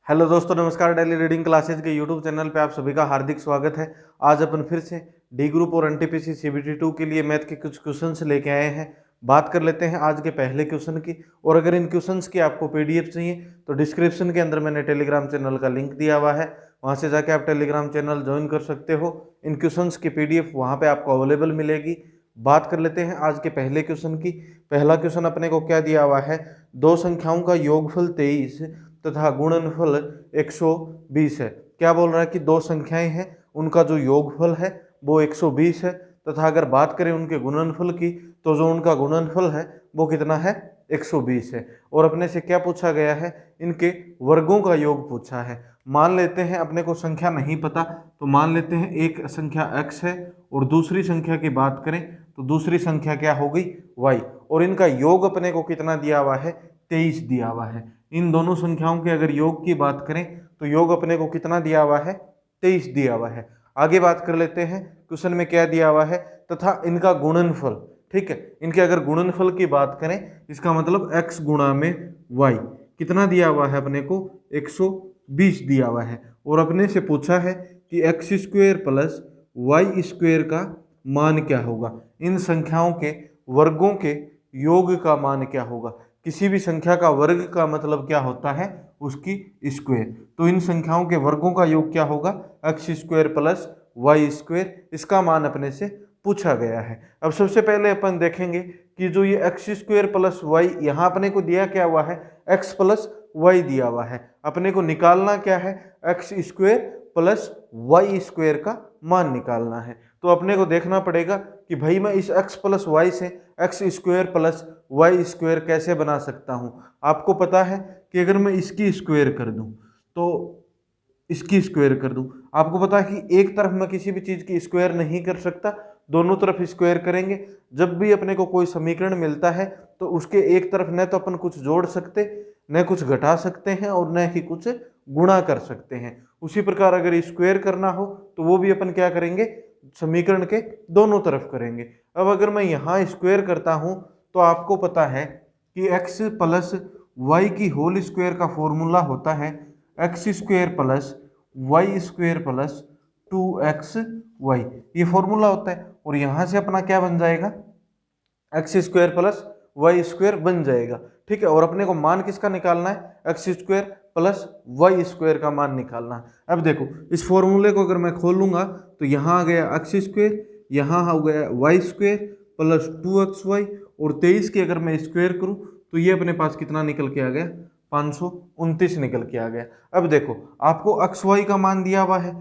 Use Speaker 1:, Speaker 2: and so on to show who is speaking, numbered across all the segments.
Speaker 1: Hello दोस्तों, नमस्कार। Daily reading classes के यूट्यूब चैनल पे आप सभी का हार्दिक स्वागत है। आज अपन फिर से डी ग्रुप और एनटीपीसी सीबीटी 2 के लिए मैथ के कुछ क्वेश्चंस लेके आए हैं। बात कर लेते हैं आज के पहले क्वेश्चन की। और अगर इन क्वेश्चंस की आपको पीडीएफ चाहिए तो डिस्क्रिप्शन के अंदर मैंने टेलीग्राम चैनल का लिंक दिया हुआ है, वहाँ से जाके आप टेलीग्राम चैनल ज्वाइन कर सकते हो। इन क्वेश्चंस की पीडीएफ वहाँ पे आपको अवेलेबल मिलेगी। बात कर लेते हैं आज के पहले क्वेश्चन की। पहला क्वेश्चन अपने को क्या दिया हुआ है, दो संख्याओं का योगफल 23 तथा गुणनफल 120 है। क्या बोल रहा है कि दो संख्याएं हैं, उनका जो योगफल है वो 120 है, तथा अगर बात करें उनके गुणनफल की तो जो उनका गुणनफल है वो कितना है, 120 है। और अपने से क्या पूछा गया है, इनके वर्गों का योग पूछा है। मान लेते हैं अपने को संख्या नहीं पता, तो मान लेते हैं एक संख्या x है और दूसरी संख्या की बात करें तो दूसरी संख्या क्या हो गई, y। और इनका योग अपने को कितना दिया हुआ है, 23 दिया हुआ है। इन दोनों संख्याओं के अगर योग की बात करें तो योग अपने को कितना दिया हुआ है, 23 दिया हुआ है। आगे बात कर लेते हैं, क्वेश्चन में क्या दिया हुआ है, तथा इनका गुणनफल। ठीक है, इनके अगर गुणनफल की बात करें, इसका मतलब x गुणा में y कितना दिया हुआ है अपने को, 120 दिया हुआ है। और अपने से पूछा है कि x square plus y square का मान क्या होगा, इन संख्याओं के वर्गों के योग का मान क्या होगा। किसी भी संख्या का वर्ग का मतलब क्या होता है, उसकी स्क्वायर। तो इन संख्याओं के वर्गों का योग क्या होगा, x square plus y square. इसका मान अपने से पूछा गया है। अब सबसे पहले अपन देखेंगे कि जो ये एक्स स्क्वायर प्लस वाई यहाँ अपने को दिया क्या हुआ है, एक्स प्लस वाई दिया हुआ है। अपने को निकालना क्या है, x square plus y square का मान निकालना है। तो अपने को देखना पड़ेगा कि भाई मैं इस x प्लस वाई से x square plus y square कैसे बना सकता हूँ। आपको पता है कि अगर मैं इसकी स्क्वायर कर दूँ तो इसकी स्क्वायर कर दूँ, आपको पता है कि एक तरफ मैं किसी भी चीज़ की स्क्वायर नहीं कर सकता, दोनों तरफ स्क्वायर करेंगे। जब भी अपने को कोई समीकरण मिलता है तो उसके एक तरफ न तो अपन कुछ जोड़ सकते, न कुछ घटा सकते हैं, और न ही कुछ गुणा कर सकते हैं। उसी प्रकार अगर स्क्वायर करना हो तो वो भी अपन क्या करेंगे, समीकरण के दोनों तरफ करेंगे। अब अगर मैं यहाँ स्क्वायर करता हूँ तो आपको पता है कि x प्लस वाई की होल स्क्वायर का फॉर्मूला होता है x square plus y square plus 2xy, ये फॉर्मूला होता है। और यहाँ से अपना क्या बन जाएगा, x square plus y square बन जाएगा। ठीक है, और अपने को मान किसका निकालना है, x square plus y square का मान निकालना है। अब देखो इस फॉर्मूले को अगर मैं खोलूंगा तो यहाँ आ गया एक्स स्क्वायर, यहाँ हो गया वाई स्क्वायर प्लस 2xy, और 23 की अगर मैं स्क्वायर करूँ तो ये अपने पास कितना निकल के आ गया, 529 निकल के आ गया। अब देखो आपको एक्स वाई का मान दिया हुआ है,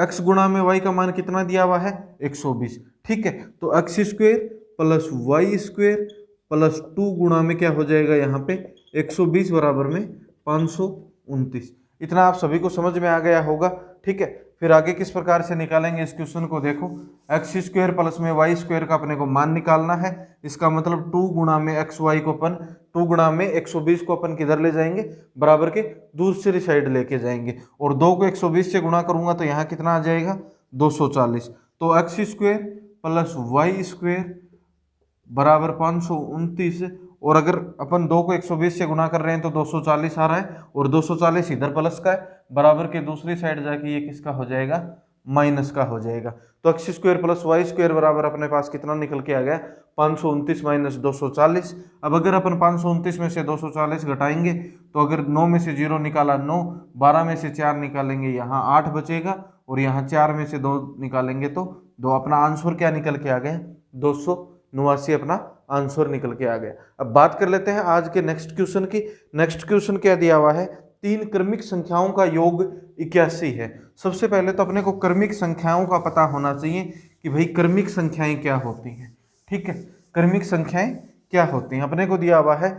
Speaker 1: x गुणा में y का मान कितना दिया हुआ है, 120। ठीक है, तो x square plus y square plus 2 गुणा में क्या हो जाएगा यहाँ पे 120 बराबर में 529। इतना आप सभी को समझ में आ गया होगा। ठीक है, फिर आगे किस प्रकार से निकालेंगे इस क्वेश्चन को, देखो एक्स स्क्वायर प्लस में वाई स्क्वायर का अपने को मान निकालना है। इसका मतलब 2 गुणा में एक्स वाई को अपन 2 गुणा में 120 को अपन किधर ले जाएंगे, बराबर के दूसरी साइड लेके जाएंगे। और 2 को 120 से गुणा करूंगा तो यहाँ कितना आ जाएगा, 240। तो x square plus y square बराबर 529। और अगर अपन 2 को 120 से गुणा कर रहे हैं तो 240 आ रहा है, और 240 इधर प्लस का है, बराबर के दूसरी साइड जाके ये किसका हो जाएगा, माइनस का हो जाएगा। तो x square plus y square बराबर अपने पास कितना निकल के आ गया, 529 माइनस 240। अब अगर अपन 529 में से 240 घटाएंगे तो अगर 9 में से 0 निकाला 9, 12 में से 4 निकालेंगे यहाँ 8 बचेगा, और यहाँ 4 में से 2 निकालेंगे तो 2। अपना आंसर क्या निकल के आ गया, 289 अपना आंसर निकल के आ गया। अब बात कर लेते हैं आज के नेक्स्ट क्वेश्चन की। नेक्स्ट क्वेश्चन क्या दिया हुआ है, तीन क्रमिक संख्याओं का योग 81 है। सबसे पहले तो अपने को क्रमिक संख्याओं का पता होना चाहिए कि भाई क्रमिक संख्याएं क्या होती हैं। ठीक है, क्रमिक संख्याएं क्या होती हैं। अपने को दिया हुआ है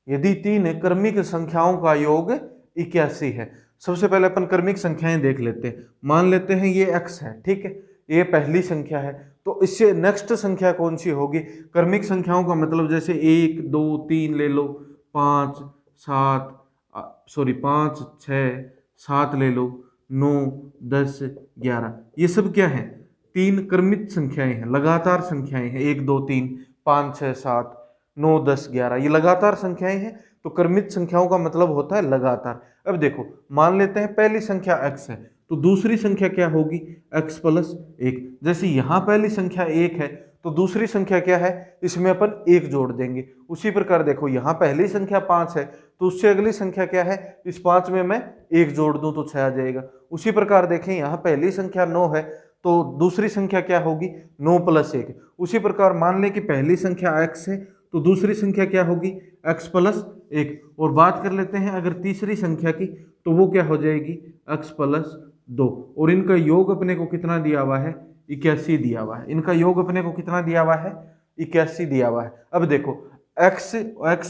Speaker 1: यदि तीन क्रमिक संख्याओं का योग 81 है। सबसे पहले अपन क्रमिक संख्याएं देख लेते हैं। मान लेते हैं ये x है, ठीक है, ये पहली संख्या है, तो इससे नेक्स्ट संख्या कौन सी होगी। क्रमिक संख्याओं का मतलब जैसे 1 2 3 ले लो, 5 6 7 ले लो, 9 10 11, ये सब क्या है, तीन क्रमिक संख्याएं हैं, लगातार संख्याएं हैं, 1 2 3 5 6 7। 9, 10, 11, ये लगातार संख्याएं हैं, तो क्रमित संख्याओं का मतलब होता है लगातार। अब देखो मान लेते हैं पहली संख्या x है, तो दूसरी संख्या क्या होगी, x प्लस 1। जैसे यहाँ पहली संख्या 1 है तो दूसरी संख्या क्या है, इसमें अपन 1 जोड़ देंगे। उसी प्रकार देखो यहाँ पहली संख्या 5 है तो उससे अगली संख्या क्या है, इस 5 में मैं 1 जोड़ दूं तो 6 आ जाएगा। उसी प्रकार देखें यहाँ पहली संख्या 9 है तो दूसरी संख्या क्या होगी, 9 प्लस 1। उसी प्रकार मान लें कि पहली संख्या x है तो दूसरी संख्या क्या होगी, x प्लस 1। और बात कर लेते हैं अगर तीसरी संख्या की, तो वो क्या हो जाएगी, x प्लस 2। और इनका योग अपने को कितना दिया हुआ है, 81 दिया हुआ है। इनका योग अपने को कितना दिया हुआ है, 81 दिया हुआ है। अब देखो x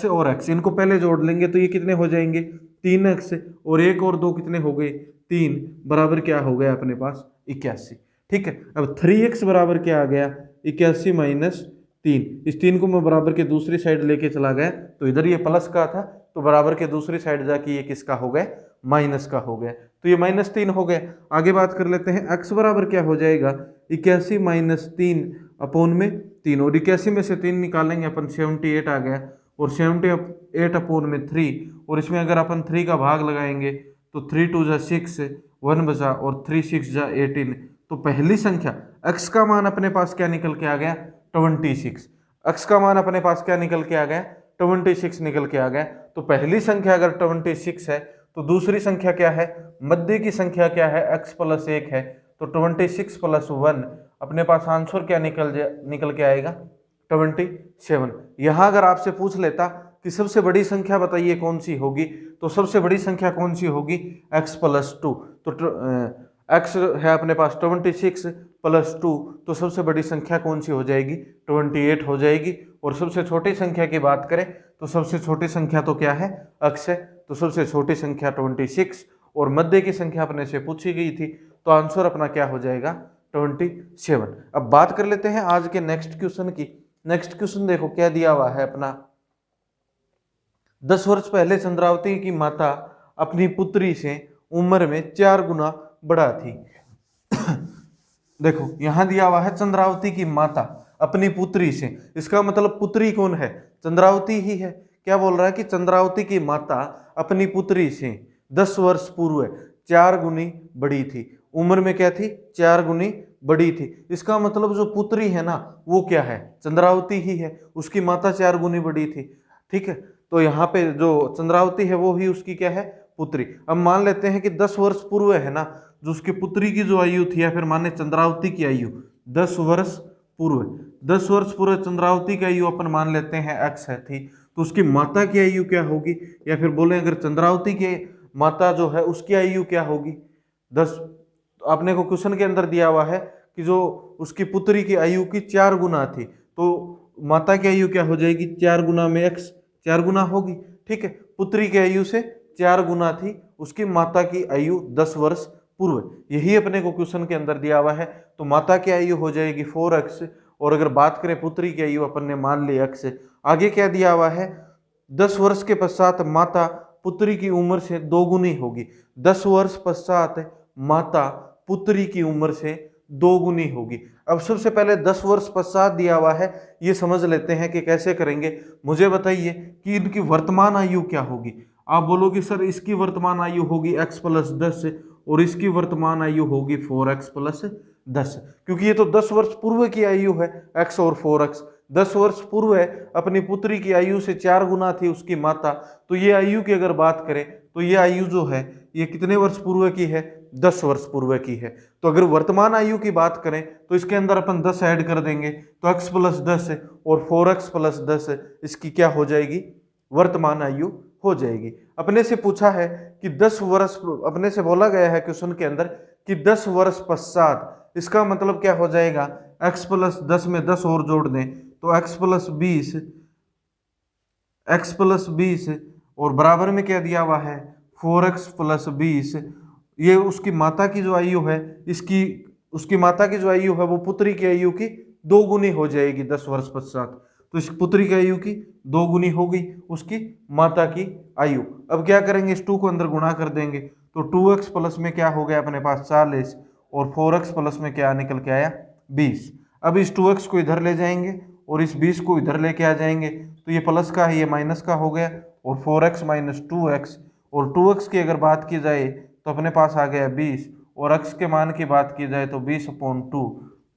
Speaker 1: और x इनको पहले जोड़ लेंगे तो ये कितने हो जाएंगे, 3x, और 1 और 2 कितने हो गए, 3, बराबर क्या हो गया अपने पास, 81। ठीक है, अब 3x बराबर क्या आ गया, 81 माइनस 3। इस 3 को मैं बराबर के दूसरी साइड लेके चला गया तो इधर ये प्लस का था, तो बराबर के दूसरी साइड जाके ये किसका हो गया, माइनस का हो गया, तो ये -3 हो गया। आगे बात कर लेते हैं x बराबर क्या हो जाएगा, 81 माइनस 3 अपॉन में 3, और 81 में से 3 निकालेंगे अपन 78 आ गया, और 78 अपॉन में 3, और इसमें अगर अपन 3 का भाग लगाएंगे तो 3 2 जा 6, 1 बचा, और 3 6 जा 18। तो पहली संख्या x का मान अपने पास क्या निकल के आ गया, 26। x का मान अपने पास क्या निकल के आ गया, 26 निकल के आ गया। तो पहली संख्या अगर 26 है तो दूसरी संख्या क्या है, मध्य की संख्या क्या है, x प्लस 1 है, तो 26 प्लस 1 अपने पास आंसर क्या निकल के आएगा, 27। यहाँ अगर आपसे पूछ लेता कि सबसे बड़ी संख्या बताइए कौन सी होगी, तो सबसे बड़ी संख्या कौन सी होगी, x प्लस 2। तो x है अपने पास 26 प्लस 2, तो सबसे बड़ी संख्या कौन सी हो जाएगी, 28 हो जाएगी। और सबसे छोटी संख्या की बात करें तो सबसे छोटी संख्या तो क्या है, x है, तो सबसे छोटी संख्या 26, और मध्य की संख्या अपने से पूछी गई थी, तो आंसर अपना क्या हो जाएगा, 27। अब बात कर लेते हैं आज के नेक्स्ट क्वेश्चन की। नेक्स्ट क्वेश्चन देखो क्या दिया हुआ है अपना, 10 वर्ष पहले चंद्रावती की माता अपनी पुत्री से उम्र में 4 गुना बड़ा थी। देखो यहां दिया हुआ है चंद्रावती की माता अपनी पुत्री से, इसका मतलब पुत्री कौन है, चंद्रावती ही है। क्या बोल रहा है कि चंद्रावती की माता अपनी पुत्री से 10 वर्ष पूर्व 4 गुनी बड़ी थी। उम्र में क्या थी, 4 गुनी बड़ी थी। इसका मतलब जो पुत्री है ना वो क्या है, चंद्रावती ही है, उसकी माता 4 गुनी बड़ी थी। ठीक है, तो यहाँ पे जो चंद्रावती है वो ही उसकी क्या है, पुत्री। अब मान लेते हैं कि 10 वर्ष पूर्व है ना, जो उसकी पुत्री की जो आयु थी, या फिर माने चंद्रावती की आयु 10 वर्ष पूर्व, 10 वर्ष पूर्व चंद्रावती की आयु अपन मान लेते हैं x है थी, तो उसकी माता की आयु क्या होगी, या फिर बोले अगर चंद्रावती की माता जो है उसकी आयु क्या होगी 10। आपने को क्वेश्चन के अंदर दिया हुआ है कि जो उसकी पुत्री की आयु की 4 गुना थी, तो माता की आयु क्या हो जाएगी, 4 गुना में x 4 गुना होगी। ठीक है, पुत्री की आयु से 4 गुना थी उसकी माता की आयु 10 वर्ष पूर्व, यही अपने को क्वेश्चन के अंदर दिया हुआ है। तो माता की आयु हो जाएगी 4x, और अगर बात करें पुत्री की आयु अपन ने मान ली x। आगे क्या दिया हुआ है, 10 वर्ष के पश्चात माता पुत्री की उम्र से 2 गुनी होगी। 10 वर्ष पश्चात माता पुत्री की उम्र से 2 गुनी होगी। अब सबसे पहले 10 वर्ष पश्चात दिया हुआ है, ये समझ लेते हैं कि कैसे करेंगे। मुझे बताइए कि इनकी वर्तमान आयु क्या होगी। आप बोलोगे सर इसकी वर्तमान आयु होगी x प्लस 10 और इसकी वर्तमान आयु होगी 4x प्लस 10, क्योंकि ये तो 10 वर्ष पूर्व की आयु है x और 4x। 10 वर्ष पूर्व है अपनी पुत्री की आयु से 4 गुना थी उसकी माता, तो ये आयु की अगर बात करें तो ये आयु जो है ये कितने वर्ष पूर्व की है, 10 वर्ष पूर्व की है। तो अगर वर्तमान आयु की बात करें तो इसके अंदर अपन 10 ऐड कर देंगे तो x प्लस 10 और 4x प्लस 10 इसकी क्या हो जाएगी, वर्तमान आयु हो जाएगी। अपने से पूछा है कि 10 वर्ष, अपने से बोला गया है क्वेश्चन के अंदर कि 10 वर्ष पश्चात, इसका मतलब क्या हो जाएगा, x प्लस 10 में 10 और जोड़ दें तो x प्लस 20 और बराबर में क्या दिया हुआ है 4x प्लस 20। ये उसकी माता की जो आयु है, उसकी माता की जो आयु है वो पुत्री की आयु की 2 गुनी हो जाएगी 10 वर्ष पश्चात। तो इस पुत्री की आयु की 2 गुनी होगी उसकी माता की आयु। अब क्या करेंगे, इस 2 को अंदर गुणा कर देंगे तो 2x प्लस में क्या हो गया अपने पास 40 और 4x प्लस में क्या निकल के आया 20। अब इस 2x को इधर ले जाएंगे और इस 20 को इधर लेके आ जाएंगे तो ये प्लस का है, ये माइनस का हो गया, और 4x माइनस 2x, और 2x की अगर बात की जाए तो अपने पास आ गया 20, और x के मान की बात की जाए तो 20/2,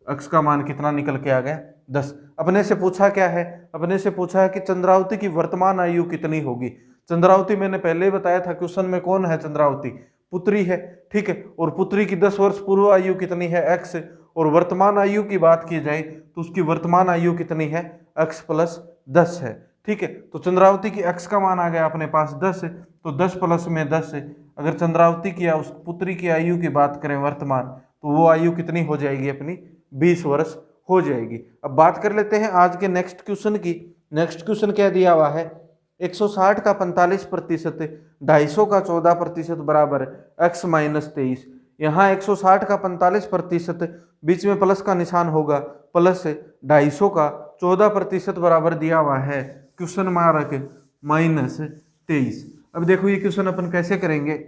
Speaker 1: x का मान कितना निकल के आ गया 10। अपने से पूछा क्या है, अपने से पूछा है कि चंद्रावती की वर्तमान आयु कितनी होगी। चंद्रावती मैंने पहले ही बताया था क्वेश्चन में, कौन है चंद्रावती, पुत्री है, ठीक है, और पुत्री की 10 वर्ष पूर्व आयु कितनी है x, और वर्तमान आयु की बात की जाए तो उसकी वर्तमान आयु कितनी है x + 10 है, ठीक है। तो चंद्रावती की x का मान आ गया अपने पास 10, तो 10 प्लस में 10, अगर चंद्रावती की या उस पुत्री की आयु की बात करें वर्तमान, तो वो आयु कितनी हो जाएगी अपनी 20 वर्ष हो जाएगी। अब बात कर लेते हैं आज के नेक्स्ट क्वेश्चन की। नेक्स्ट क्वेश्चन क्या दिया हुआ है, 160 का 45%, 250 का 14% बराबर x - 23। यहाँ 160 का 45%, बीच में प्लस का निशान होगा, प्लस 250 का 14% बराबर दिया हुआ है क्वेश्चन मार्क -23। अब देखो ये क्वेश्चन अपन कैसे करेंगे।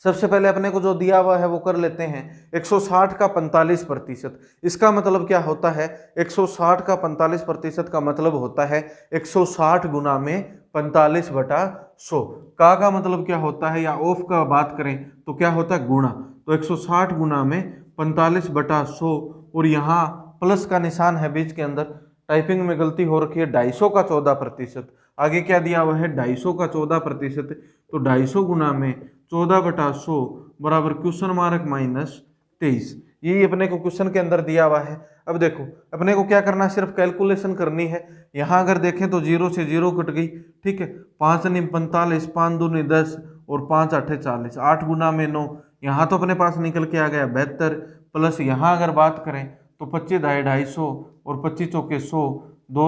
Speaker 1: सबसे पहले अपने को जो दिया हुआ है वो कर लेते हैं, 160 का 45%, इसका मतलब क्या होता है, 160 का 45% का मतलब होता है 160 गुना में 45/100। का मतलब क्या होता है, या ऑफ का बात करें तो क्या होता है गुणा, तो 160 गुना में 45/100, और यहाँ प्लस का निशान है बीच के अंदर, टाइपिंग में गलती हो रखी है, 250 का 14%, आगे क्या दिया हुआ है 250 का 14%, तो 250 गुना में 14/100 बराबर क्वेश्चन मार्क -23। यही अपने को क्वेश्चन के अंदर दिया हुआ है। अब देखो अपने को क्या करना है, सिर्फ कैलकुलेशन करनी है। यहाँ अगर देखें तो 0 से 0 कट गई, ठीक है, 5 × 45, 5 दूनी 10, और 5 × 8 40, 8 गुना में 9, यहाँ तो अपने पास निकल के आ गया 72, प्लस यहाँ अगर बात करें तो 25 × 250, और 25 चौके 100, 2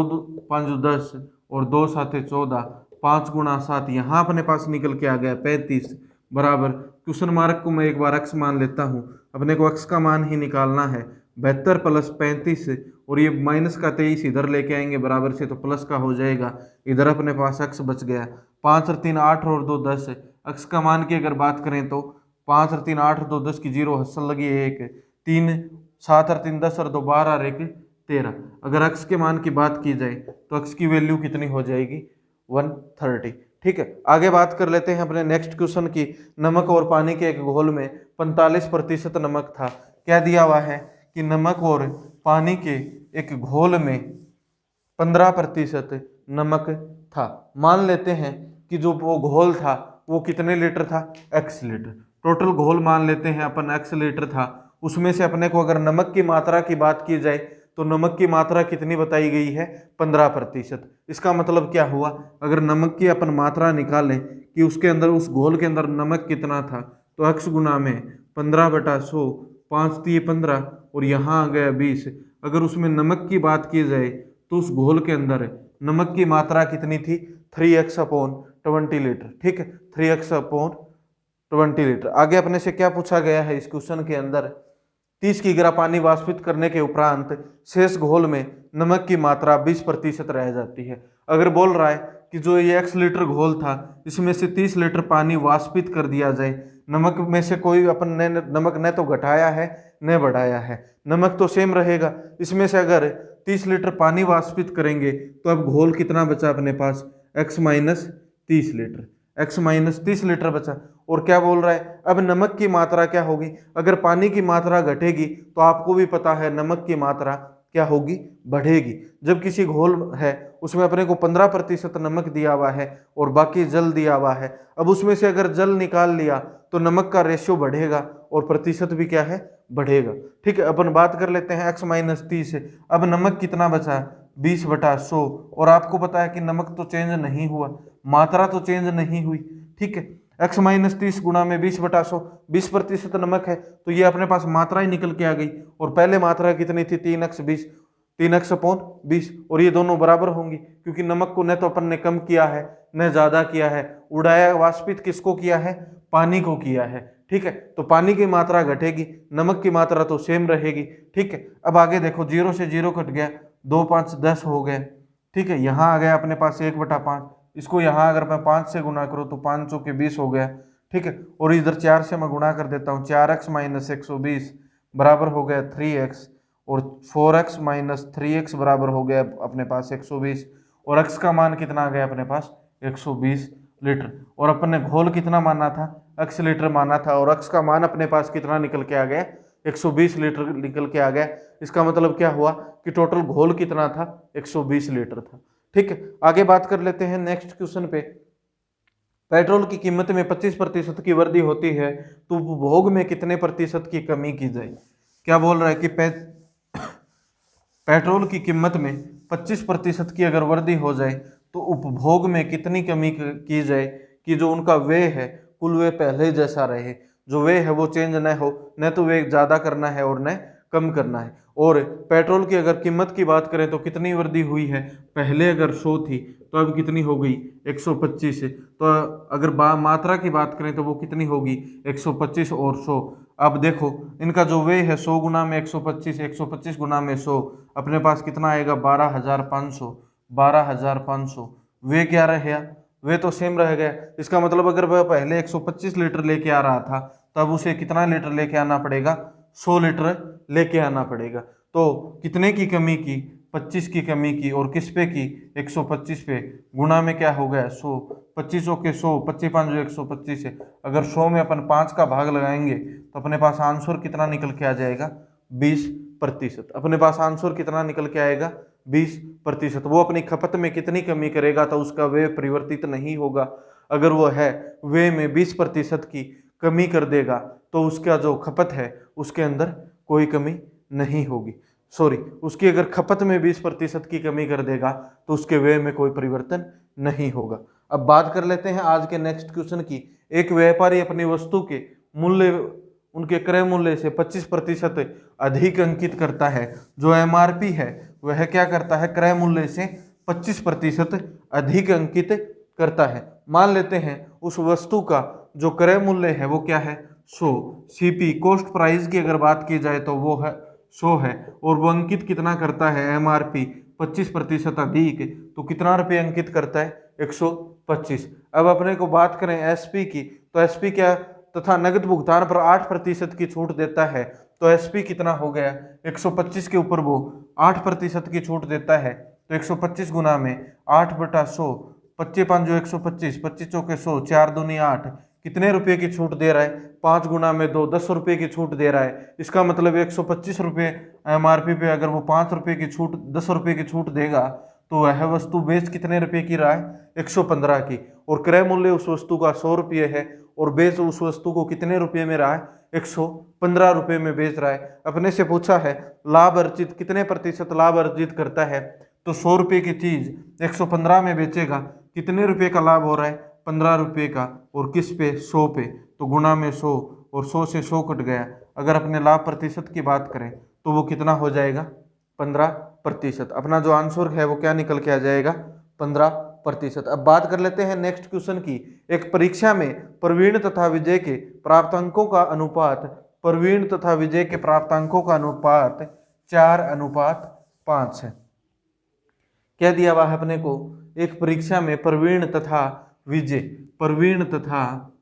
Speaker 1: 5 10, और 2 7 14, 5 × 7, यहाँ अपने पास निकल के आ गया 35 बराबर क्वेश्चन मार्क को मैं एक बार x मान लेता हूँ, अपने को x का मान ही निकालना है, 72 + 35, और ये माइनस का 23 इधर लेके आएंगे बराबर से, तो प्लस का हो जाएगा, इधर अपने पास x बच गया, 5 और 3 8 और 2 10, x का मान की अगर बात करें तो 5 और 3 8 और 2 10 की 0 हसल लगी 1, 3 7 और 3 10 और 2 12 और 1 13। अगर x के मान की बात की जाए तो x की वैल्यू कितनी हो जाएगी 130, ठीक है। आगे बात कर लेते हैं अपने नेक्स्ट क्वेश्चन की। नमक और पानी के एक घोल में 45% नमक था। क्या दिया हुआ है कि नमक और पानी के एक घोल में 15% नमक था। मान लेते हैं कि जो वो घोल था वो कितने लीटर था, x लीटर। टोटल घोल मान लेते हैं अपन x लीटर था, उसमें से अपने को अगर नमक की मात्रा की बात की जाए तो नमक की मात्रा कितनी बताई गई है 15%। इसका मतलब क्या हुआ, अगर नमक की अपन मात्रा निकालें कि उसके अंदर उस घोल के अंदर नमक कितना था, तो x गुना में 15/100, 5 × 15, और यहाँ आ गया 20। अगर उसमें नमक की बात की जाए तो उस घोल के अंदर नमक की मात्रा कितनी थी 3x/20 लीटर, ठीक है, 3x/20 लीटर। आगे अपने से क्या पूछा गया है इस क्वेश्चन के अंदर, 30 किग्रा पानी वाष्पित करने के उपरांत शेष घोल में नमक की मात्रा 20% रह जाती है। अगर बोल रहा है कि जो ये x लीटर घोल था इसमें से 30 लीटर पानी वाष्पित कर दिया जाए, नमक में से कोई अपन ने नमक न तो घटाया है न बढ़ाया है, नमक तो सेम रहेगा। इसमें से अगर 30 लीटर पानी वाष्पित करेंगे तो अब घोल कितना बचा अपने पास, x - 30 लीटर, x - 30 लीटर बचा। और क्या बोल रहा है, अब नमक की मात्रा क्या होगी, अगर पानी की मात्रा घटेगी तो आपको भी पता है नमक की मात्रा क्या होगी, बढ़ेगी। जब किसी घोल है उसमें अपने को 15% नमक दिया हुआ है और बाकी जल दिया हुआ है, अब उसमें से अगर जल निकाल लिया तो नमक का रेशियो बढ़ेगा और प्रतिशत भी क्या है, बढ़ेगा, ठीक है। अपन बात कर लेते हैं x - 30, अब नमक कितना बचा 20/100, और आपको पता है कि नमक तो चेंज नहीं हुआ, मात्रा तो चेंज नहीं हुई, ठीक है। x - 30 गुना में 20/100, 20% नमक है तो ये अपने पास मात्रा ही निकल के आ गई, और पहले मात्रा कितनी थी 3x/20, 3x/20, और ये दोनों बराबर होंगी क्योंकि नमक को न तो अपन ने कम किया है न ज्यादा किया है, उड़ाया वाष्पित किसको किया है, पानी को किया है, ठीक है। तो पानी की मात्रा घटेगी, नमक की मात्रा तो सेम रहेगी, ठीक है। अब आगे देखो 0 से 0 कट गया, 2 5 10 हो गए, ठीक है। यहाँ आ गया अपने पास 1/5, इसको यहाँ अगर मैं 5 से गुना करूँ तो 5 चौके 20 हो गया, ठीक है। और इधर 4 से मैं गुणा कर देता हूँ, 4x - 120 बराबर हो गया 3x, और 4x माइनस 3x बराबर हो गया अपने पास 120, और x का मान कितना आ गया अपने पास 120 लीटर। और अपन ने घोल कितना माना था, x लीटर माना था, और x का मान अपने पास कितना निकल के आ गया 120 लीटर निकल के आ गया। इसका मतलब क्या हुआ कि टोटल घोल कितना था 120 लीटर था। ठीक है, आगे बात कर लेते हैं नेक्स्ट क्वेश्चन पे। पेट्रोल की कीमत में 25% की वृद्धि होती है तो उपभोग में कितने प्रतिशत की कमी की जाए। क्या बोल रहा है कि पेट्रोल की कीमत में 25% की अगर वृद्धि हो जाए तो उपभोग में कितनी कमी की जाए कि जो उनका व्यय है कुल व्यय पहले जैसा रहे, जो व्यय है वो चेंज न हो, न तो व्यय ज़्यादा करना है और न कम करना है। और पेट्रोल की अगर कीमत की बात करें तो कितनी वृद्धि हुई है, पहले अगर 100 थी तो अब कितनी हो गई 125 है। तो अगर मात्रा की बात करें तो वो कितनी होगी 125 और 100। अब देखो इनका जो व्यय है 100 गुना में 125, 125 गुना में 100, अपने पास कितना आएगा 12,500, 12,500। वे क्या रहेगा, वे तो सेम रह गया। इसका मतलब अगर वह पहले 125 लीटर लेके आ रहा था तब उसे कितना लीटर लेके आना पड़ेगा 100 लीटर लेके आना पड़ेगा। तो कितने की कमी की 25 की कमी की, और किस पे की 125 पे, गुना में क्या हो गया 100, 25 के 100, 25 5 125 है। अगर 100 में अपन 5 का भाग लगाएंगे तो अपने पास आंसर कितना निकल के आ जाएगा 20%। अपने पास आंसर कितना निकल के आएगा 20%। वो अपनी खपत में कितनी कमी करेगा तो उसका व्यय परिवर्तित नहीं होगा। अगर वो है व्यय में 20% की कमी कर देगा तो उसका जो खपत है उसके अंदर कोई कमी नहीं होगी। सॉरी, उसकी अगर खपत में 20% की कमी कर देगा तो उसके व्यय में कोई परिवर्तन नहीं होगा। अब बात कर लेते हैं आज के नेक्स्ट क्वेश्चन की। एक व्यापारी अपनी वस्तु के मूल्य उनके क्रय मूल्य से 25% अधिक अंकित करता है। जो एमआरपी है वह क्या करता है, क्रय मूल्य से 25% अधिक अंकित करता है। मान लेते हैं उस वस्तु का जो क्रय मूल्य है वो क्या है 100, सीपी कॉस्ट प्राइस की अगर बात की जाए तो वो है 100 है, और वो अंकित कितना करता है एमआरपी 25% अधिक, तो कितना रुपये अंकित करता है 125। अब अपने को बात करें एसपी की तो एसपी क्या तथा नगद भुगतान पर 8% की छूट देता है। तो एसपी कितना हो गया 125 के ऊपर वो 8% की छूट देता है, तो 125 गुना में 8/100, 25 5 125, 25 चौके 100, 4 दूनी 8, कितने रुपए की छूट दे रहा है 5 गुना में 2, 10 रुपए की छूट दे रहा है। इसका मतलब 125 रुपये एमआरपी पे अगर वो 5 रुपए की छूट 10 रुपए की छूट देगा तो वह वस्तु बेच कितने रुपए की रहा है 115 की, और क्रय मूल्य उस वस्तु का 100 रुपये है और बेच उस वस्तु को कितने रुपये में रहा है 115 रुपये में बेच रहा है। अपने से पूछा है लाभ अर्जित कितने प्रतिशत लाभ अर्जित करता है, तो 100 रुपये की चीज 115 में बेचेगा, कितने रुपये का लाभ हो रहा है 15 रुपये का, और किस पे 100 पे, तो गुना में 100, और 100 से 100 कट गया। अगर अपने लाभ प्रतिशत की बात करें तो वो कितना हो जाएगा 15%। अपना जो आंसर है वो क्या निकल के आ जाएगा 15%। अब बात कर लेते हैं नेक्स्ट क्वेश्चन की। एक परीक्षा में प्रवीण तथा विजय के प्राप्तांकों का अनुपात, प्रवीण तथा विजय के प्राप्तांकों का अनुपात 4:5 है। क्या दिया हुआ है अपने को, एक परीक्षा में प्रवीण तथा विजय, प्रवीण तथा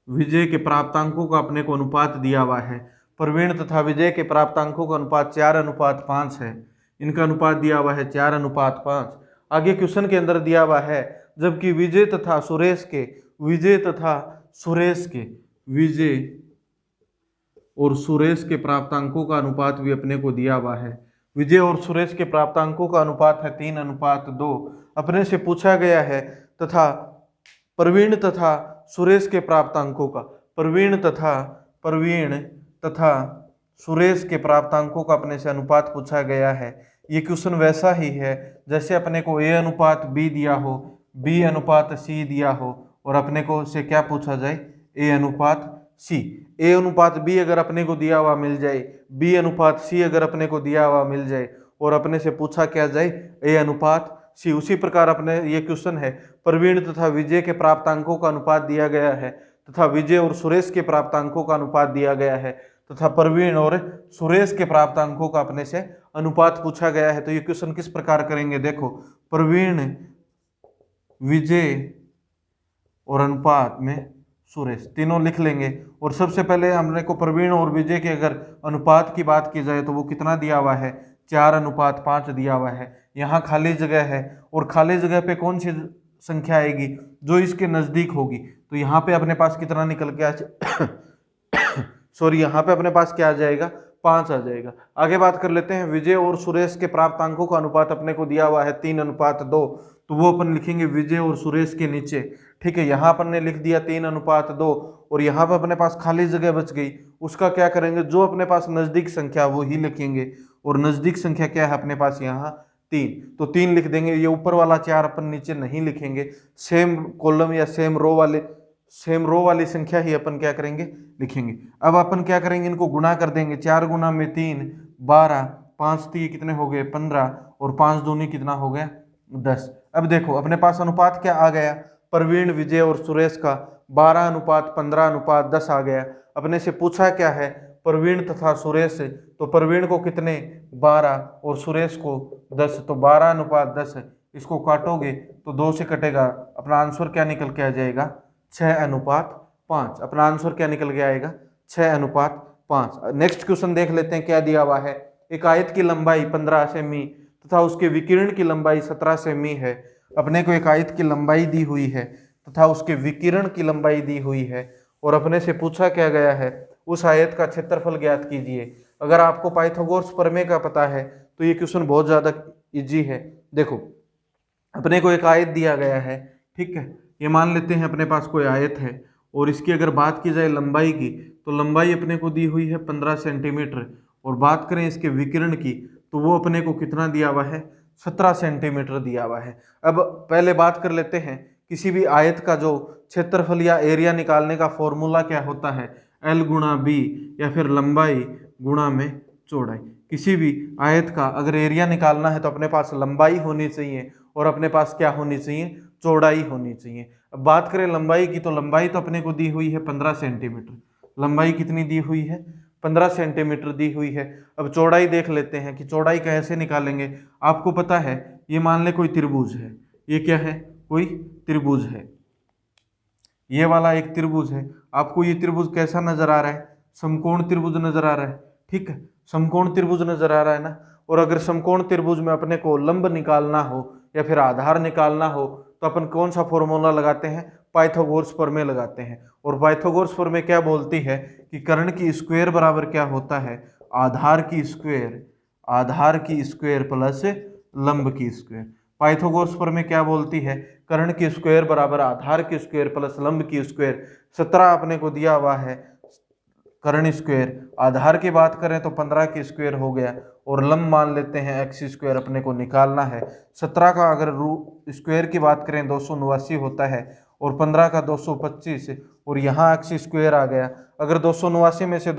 Speaker 1: विजय के प्राप्तांकों का अपने को अनुपात दिया हुआ है। प्रवीण तथा विजय के प्राप्तांकों का अनुपात 4:5 है। इनका अनुपात दिया हुआ है 4:5। आगे क्वेश्चन के अंदर दिया हुआ है जबकि विजय तथा सुरेश के, विजय तथा सुरेश के, विजय और सुरेश के प्राप्तांकों का अनुपात भी अपने को दिया हुआ है। विजय और सुरेश के प्राप्तांकों का अनुपात है 3:2। अपने से पूछा गया है तथा प्रवीण तथा सुरेश के प्राप्तांकों का, प्रवीण तथा सुरेश के प्राप्तांकों का अपने से अनुपात पूछा गया है। ये क्वेश्चन वैसा ही है जैसे अपने को A/B दिया हो, B/C दिया हो, और अपने को से क्या पूछा जाए A/C। A/B अगर अपने को दिया हुआ मिल जाए, B/C अगर अपने को दिया हुआ मिल जाए, और अपने से पूछा क्या जाए A/C। उसी प्रकार अपने ये क्वेश्चन है प्रवीण तथा विजय के प्राप्तांकों का अनुपात दिया गया है तथा विजय और सुरेश के प्राप्तांकों का अनुपात दिया गया है तथा प्रवीण और सुरेश के प्राप्तांकों का अपने से अनुपात पूछा गया है। तो ये क्वेश्चन किस प्रकार करेंगे, देखो प्रवीण विजय और अनुपात में सुरेश, तीनों लिख लेंगे। और सबसे पहले हमने को प्रवीण और विजय के अगर अनुपात की बात की जाए तो वो कितना दिया हुआ है, 4:5 दिया हुआ है। यहाँ खाली जगह है और खाली जगह पे कौन सी संख्या आएगी, जो इसके नज़दीक होगी। तो यहाँ पे अपने पास कितना निकल के सॉरी यहाँ पे अपने पास क्या आ जाएगा, 5 आ जाएगा। आगे बात कर लेते हैं, विजय और सुरेश के प्राप्त अंकों का अनुपात अपने को दिया हुआ है 3:2, तो वो अपन लिखेंगे विजय और सुरेश के नीचे। ठीक है, यहाँ अपन ने लिख दिया 3:2 और यहाँ पर अपने पास खाली जगह बच गई, उसका क्या करेंगे, जो अपने पास नज़दीक संख्या वो ही लिखेंगे। और नज़दीक संख्या क्या है अपने पास यहाँ 3, तो 3 लिख देंगे। ये ऊपर वाला 4 अपन नीचे नहीं लिखेंगे, सेम कॉलम या सेम रो वाली संख्या ही अपन क्या करेंगे, लिखेंगे। अब अपन क्या करेंगे, इनको गुणा कर देंगे। 4 गुना में 3 12, 5 3 कितने हो गए 15 और 5 दूनी कितना हो गया 10। अब देखो अपने पास अनुपात क्या आ गया, प्रवीण विजय और सुरेश का 12:15:10 आ गया। अपने से पूछा क्या है, प्रवीण तथा सुरेश से, तो प्रवीण को कितने 12 और सुरेश को 10, तो 12:10। इसको काटोगे तो 2 से कटेगा, अपना आंसर क्या निकल के आ जाएगा 6:5। अपना आंसर क्या निकल के आएगा 6:5। नेक्स्ट क्वेश्चन देख लेते हैं क्या दिया हुआ है। एक आयत की लंबाई 15 सेमी तथा उसके विकिरण की लंबाई 17 सेमी है। अपने को एक आयत की लंबाई दी हुई है तथा उसके विकिरण की लंबाई दी हुई है और अपने से पूछा क्या गया है, उस आयत का क्षेत्रफल ज्ञात कीजिए। अगर आपको पाइथागोरस प्रमेय का पता है तो ये क्वेश्चन बहुत ज़्यादा इजी है। देखो अपने को एक आयत दिया गया है, ठीक है, ये मान लेते हैं अपने पास कोई आयत है और इसकी अगर बात की जाए लंबाई की, तो लंबाई अपने को दी हुई है 15 सेंटीमीटर और बात करें इसके विकिरण की तो वो अपने को कितना दिया हुआ है 17 सेंटीमीटर दिया हुआ है। अब पहले बात कर लेते हैं, किसी भी आयत का जो क्षेत्रफल या एरिया निकालने का फॉर्मूला क्या होता है, L गुणा बी या फिर लंबाई गुणा में चौड़ाई। किसी भी आयत का अगर एरिया निकालना है तो अपने पास लंबाई होनी चाहिए और अपने पास क्या होनी चाहिए, चौड़ाई होनी चाहिए। अब बात करें लंबाई की, तो लंबाई तो अपने को दी हुई है 15 सेंटीमीटर। लंबाई कितनी दी हुई है 15 सेंटीमीटर दी हुई है। अब चौड़ाई देख लेते हैं कि चौड़ाई कैसे निकालेंगे। आपको पता है, ये मान ले कोई त्रिभुज है, ये क्या है, कोई त्रिभुज है, ये वाला एक त्रिभुज है। आपको ये त्रिभुज कैसा नजर आ रहा है, समकोण त्रिभुज नजर आ रहा है, ठीक है, समकोण त्रिभुज नजर आ रहा है ना। और अगर समकोण त्रिभुज में अपने को लंब निकालना हो या फिर आधार निकालना हो तो अपन कौन सा फॉर्मूला लगाते हैं, पाइथागोरस प्रमेय लगाते हैं। और पाइथागोरस प्रमेय क्या बोलती है कि कर्ण की स्क्वायर बराबर क्या होता है, आधार की स्क्वायर प्लस लंब की स्क्वायर। पाइथागोरस प्रमेय क्या बोलती है, कर्ण की स्क्वायर बराबर आधार की स्क्वायर प्लस लंब की स्क्वायर। 17 अपने को दिया हुआ है कर्ण स्क्वायर, आधार की बात करें तो 15 की स्क्वायर हो गया और लंब मान लेते हैं एक्स स्क्वायर अपने को निकालना है। 17 का अगर स्क्वायर की बात करें 289 होता है और 15 का 225 और यहाँ एक्स स्क्वायर आ गया। अगर 289 में से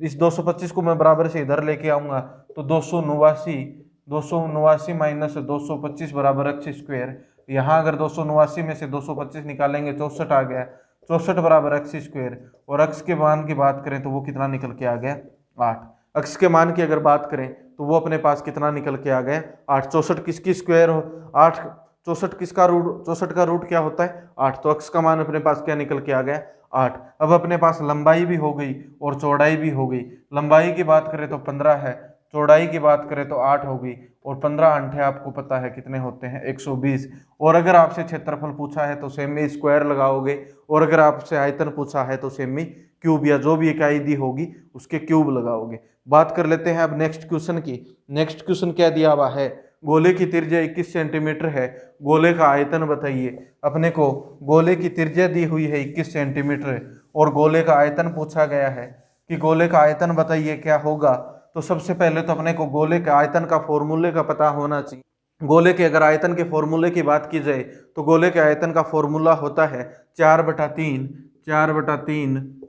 Speaker 1: इस 225 को मैं बराबर से इधर लेके आऊँगा तो 289 माइनस 225 बराबर एक्स स्क्वायर। यहाँ अगर 289 में से 225 निकालेंगे 64 आ गया, 64 बराबर एक्स स्क्वायर। और एक्स के मान की बात करें तो वो कितना निकल के आ गया 8। एक्स के मान की अगर बात करें तो वो अपने पास कितना निकल के आ गया 8। 64 किसकी स्क्वायर हो 8, 64 किसका रूट, 64 का रूट क्या होता है 8, तो एक्स का मान अपने पास क्या निकल के आ गया 8। अब अपने पास लंबाई भी हो गई और चौड़ाई भी हो गई। लंबाई की बात करें तो 15 है, चौड़ाई की बात करें तो 8 हो गई और 15 अंठे आपको पता है कितने होते हैं 120। और अगर आपसे क्षेत्रफल पूछा है तो सेमी स्क्वायर लगाओगे और अगर आपसे आयतन पूछा है तो सेमी क्यूब या जो भी इकाई दी होगी उसके क्यूब लगाओगे। बात कर लेते हैं अब नेक्स्ट क्वेश्चन की। नेक्स्ट क्वेश्चन क्या दिया हुआ है, गोले की त्रिज्या 21 सेंटीमीटर है, गोले का आयतन बताइए। अपने को गोले की त्रिज्या दी हुई है 21 सेंटीमीटर और गोले का आयतन पूछा गया है कि गोले का आयतन बताइए क्या होगा। तो सबसे पहले तो अपने को गोले के आयतन का फॉर्मूले का पता होना चाहिए। गोले के अगर आयतन के फॉर्मूले की बात की जाए तो गोले के आयतन का फॉर्मूला होता है 4/3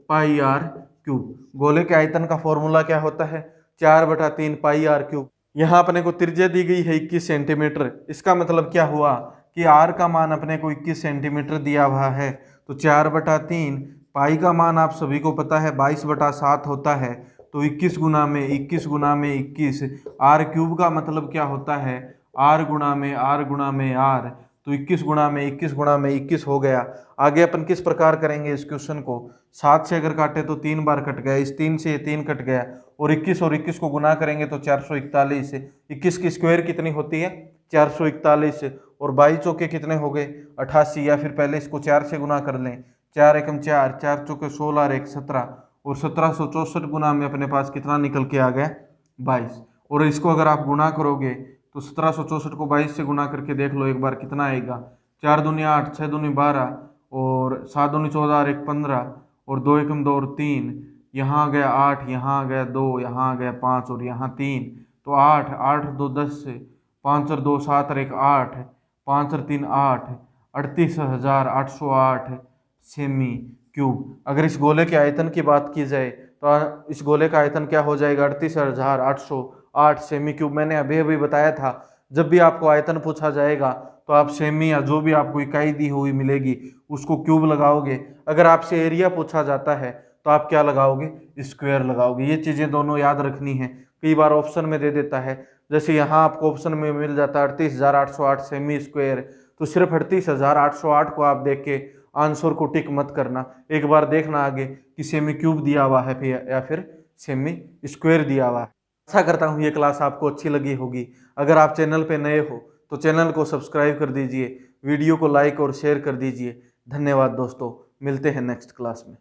Speaker 1: पाई आर क्यूब। गोले के आयतन का फॉर्मूला क्या होता है 4/3 पाई आर क्यूब। यहाँ अपने को त्रिज्या दी गई है 21 सेंटीमीटर। इसका मतलब क्या हुआ कि आर का मान अपने को 21 सेंटीमीटर दिया हुआ है, तो 4/3 पाई का मान आप सभी को पता है 22/7 होता है, तो 21 गुना में 21 आर क्यूब का मतलब क्या होता है आर गुणा में आर तो 21 गुणा में 21 गुणा में 21 हो गया। आगे अपन किस प्रकार करेंगे इस क्वेश्चन को, 7 से अगर काटे तो 3 बार कट गया, इस 3 से ये 3 कट गया, और 21 को गुना करेंगे तो 441। 21 की स्क्वायर कितनी होती है 441, और 22 चौके कितने हो गए 88, या फिर पहले इसको 4 से गुना कर लें, 4 एकम 4, 4 चौके 16 और 1 17, और 1764 गुना में अपने पास कितना निकल के आ गया 22। और इसको अगर आप गुना करोगे तो 1764 को 22 से गुना करके देख लो एक बार कितना आएगा, 4 दूनी 8, 6 दूनी 12, और 7 दूनी 14 और 1 15, और 2 एकम 2 और 3, यहाँ आ गया 8, यहाँ आ गया 2, यहाँ आ गया 5 और यहाँ 3, तो 8, 8 2 10, 5 और 2 7 और 1 8, 5 और 3 8, 38,808 सेमी क्यूब। अगर इस गोले के आयतन की बात की जाए तो इस गोले का आयतन क्या हो जाएगा 38,808 सेमी क्यूब। मैंने अभी अभी बताया था जब भी आपको आयतन पूछा जाएगा तो आप सेमी या जो भी आपको इकाई दी हुई मिलेगी उसको क्यूब लगाओगे। अगर आपसे एरिया पूछा जाता है तो आप क्या लगाओगे स्क्वायर लगाओगे। ये चीज़ें दोनों याद रखनी है, कई बार ऑप्शन में दे देता है, जैसे यहाँ आपको ऑप्शन में मिल जाता है 38,808 सेमी स्क्वायर, तो सिर्फ 38,808 को आप देख के आंसर को टिक मत करना, एक बार देखना आगे कि सेमी क्यूब दिया हुआ है या फिर सेमी स्क्वायर दिया हुआ है। आशा करता हूँ ये क्लास आपको अच्छी लगी होगी। अगर आप चैनल पे नए हो तो चैनल को सब्सक्राइब कर दीजिए, वीडियो को लाइक और शेयर कर दीजिए। धन्यवाद दोस्तों, मिलते हैं नेक्स्ट क्लास में।